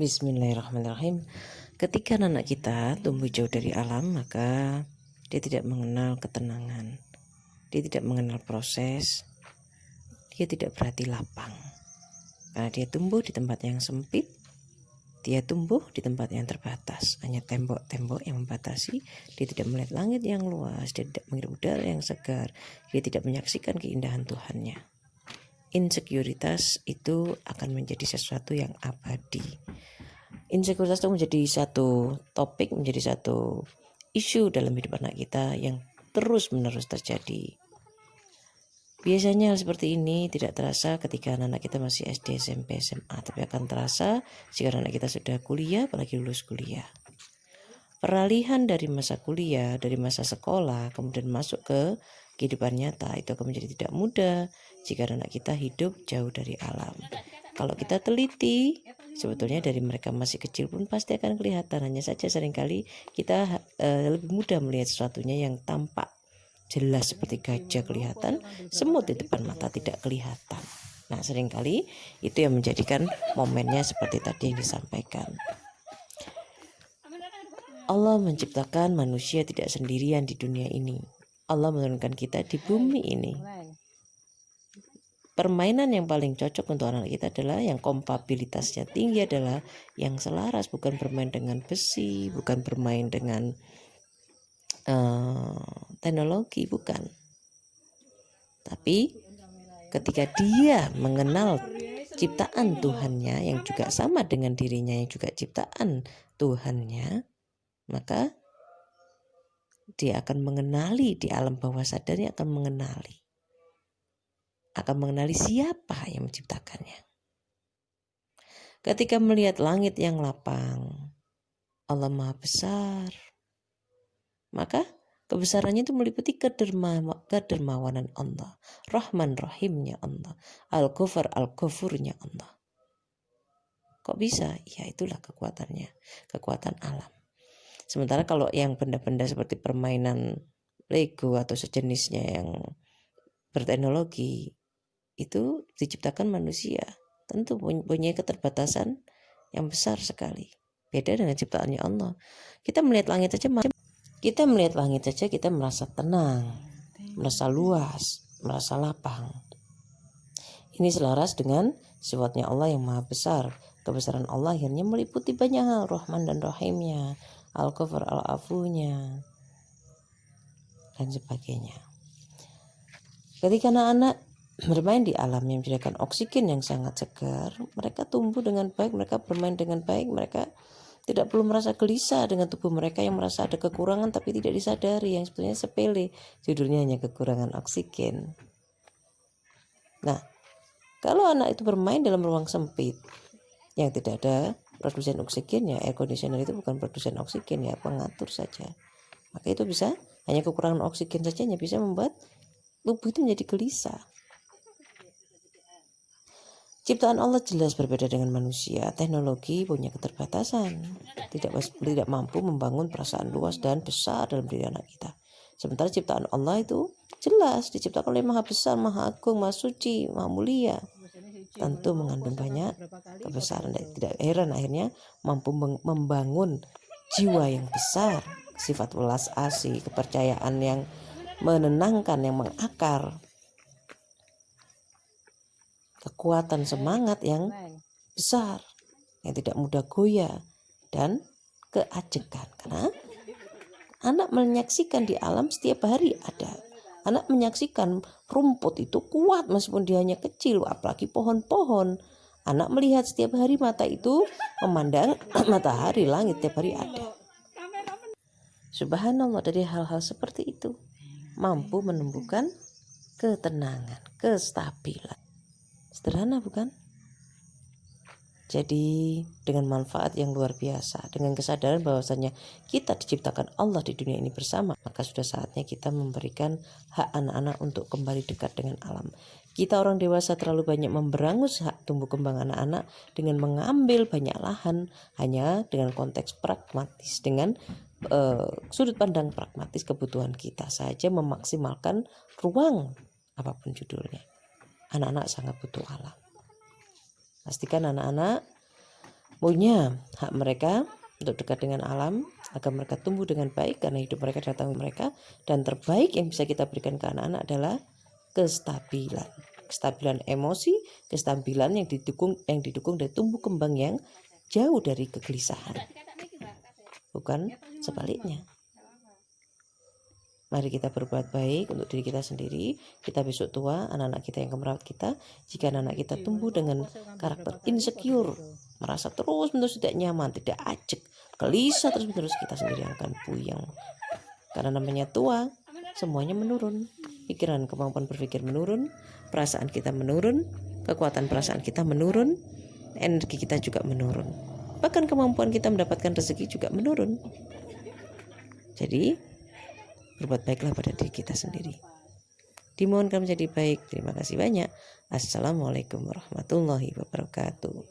Bismillahirrahmanirrahim. Ketika anak kita tumbuh jauh dari alam, maka dia tidak mengenal ketenangan, dia tidak mengenal proses, dia tidak berhati lapang. Karena dia tumbuh di tempat yang sempit, dia tumbuh di tempat yang terbatas, hanya tembok-tembok yang membatasi. Dia tidak melihat langit yang luas, dia tidak menghirup udara yang segar, dia tidak menyaksikan keindahan Tuhannya. Insekuritas itu akan menjadi sesuatu yang abadi. Insekuritas itu menjadi satu topik, menjadi satu isu dalam hidup anak kita yang terus-menerus terjadi. Biasanya hal seperti ini tidak terasa ketika anak kita masih SD, SMP, SMA, tapi akan terasa jika anak kita sudah kuliah, apalagi lulus kuliah. Peralihan dari masa kuliah, dari masa sekolah, kemudian masuk ke kehidupan nyata, itu akan menjadi tidak mudah jika anak kita hidup jauh dari alam. Kalau kita teliti, sebetulnya dari mereka masih kecil pun pasti akan kelihatan. Hanya saja seringkali kita lebih mudah melihat sesuatunya yang tampak jelas seperti gajah kelihatan, semut di depan mata tidak kelihatan. Nah, seringkali itu yang menjadikan momennya seperti tadi yang disampaikan. Allah menciptakan manusia tidak sendirian di dunia ini. Allah menurunkan kita di bumi ini. Permainan yang paling cocok untuk anak kita adalah yang kompabilitasnya tinggi, adalah yang selaras, bukan bermain dengan besi, bukan bermain dengan teknologi, bukan. Tapi ketika dia mengenal ciptaan Tuhannya yang juga sama dengan dirinya, yang juga ciptaan Tuhannya, maka dia akan mengenali di alam bawah sadarnya, akan mengenali siapa yang menciptakannya. Ketika melihat langit yang lapang, Allah Maha Besar, maka kebesarannya itu meliputi kedermawanan Allah, Rahman Rahimnya Allah, Al-Ghafur Al-Ghafurnya Allah. Kok bisa? Ya itulah kekuatannya, kekuatan alam. Sementara kalau yang benda-benda seperti permainan Lego atau sejenisnya yang berteknologi, itu diciptakan manusia, tentu punya keterbatasan yang besar sekali. Beda dengan ciptaannya Allah. Kita melihat langit saja kita merasa tenang, merasa luas, merasa lapang. Ini selaras dengan sifatnya Allah yang Maha Besar. Kebesaran Allah akhirnya meliputi banyak hal, Rahman dan Rahimnya, Al-Ghafur Al-Afunya, dan sebagainya. Ketika anak-anak bermain di alam yang menyediakan oksigen yang sangat segar, mereka tumbuh dengan baik, mereka bermain dengan baik, mereka tidak perlu merasa gelisah dengan tubuh mereka yang merasa ada kekurangan tapi tidak disadari, yang sebetulnya sepele, judulnya hanya kekurangan oksigen. Nah, kalau anak itu bermain dalam ruang sempit yang tidak ada produsen oksigen, ya air conditioner itu bukan produsen oksigen, ya pengatur saja, maka itu bisa, hanya kekurangan oksigen saja hanya bisa membuat tubuh itu menjadi gelisah. Ciptaan Allah jelas berbeda dengan manusia. Teknologi punya keterbatasan, tidak mampu membangun perasaan luas dan besar dalam diri anak kita. Sementara ciptaan Allah itu jelas diciptakan oleh Maha Besar, Maha Agung, Maha Suci, Maha Mulia. Tentu mengandung banyak kebesaran. Tidak heran akhirnya mampu membangun jiwa yang besar, sifat welas asih, kepercayaan yang menenangkan, yang mengakar, kekuatan semangat yang besar, yang tidak mudah goyah, dan keajekan. Karena anak menyaksikan di alam setiap hari ada. Anak menyaksikan rumput itu kuat meskipun dia hanya kecil, apalagi pohon-pohon. Anak melihat setiap hari, mata itu memandang matahari, langit setiap hari ada. Subhanallah, dari hal-hal seperti itu mampu menumbuhkan ketenangan, kestabilan. Sederhana bukan? Jadi dengan manfaat yang luar biasa, dengan kesadaran bahwasanya kita diciptakan Allah di dunia ini bersama, maka sudah saatnya kita memberikan hak anak-anak untuk kembali dekat dengan alam. Kita orang dewasa terlalu banyak memberangus hak tumbuh kembang anak-anak dengan mengambil banyak lahan hanya dengan konteks pragmatis, dengan sudut pandang pragmatis kebutuhan kita saja, memaksimalkan ruang apapun judulnya. Anak-anak sangat butuh alam. Pastikan anak-anak punya hak mereka untuk dekat dengan alam, agar mereka tumbuh dengan baik karena hidup mereka datang mereka. Dan terbaik yang bisa kita berikan ke anak-anak adalah kestabilan emosi, kestabilan yang didukung dari tumbuh kembang yang jauh dari kegelisahan, bukan sebaliknya. Mari kita berbuat baik untuk diri kita sendiri. Kita besok tua, anak-anak kita yang merawat kita. Jika anak-anak kita tumbuh dengan karakter insecure, merasa terus-menerus tidak nyaman, tidak ajak, gelisah terus-menerus, kita sendiri akan puyeng. Karena namanya tua, semuanya menurun. Pikiran, kemampuan berpikir menurun, perasaan kita menurun, kekuatan perasaan kita menurun, energi kita juga menurun. Bahkan kemampuan kita mendapatkan rezeki juga menurun. Jadi berbuat baiklah pada diri kita sendiri. Dimohonkan menjadi baik. Terima kasih banyak. Assalamualaikum warahmatullahi wabarakatuh.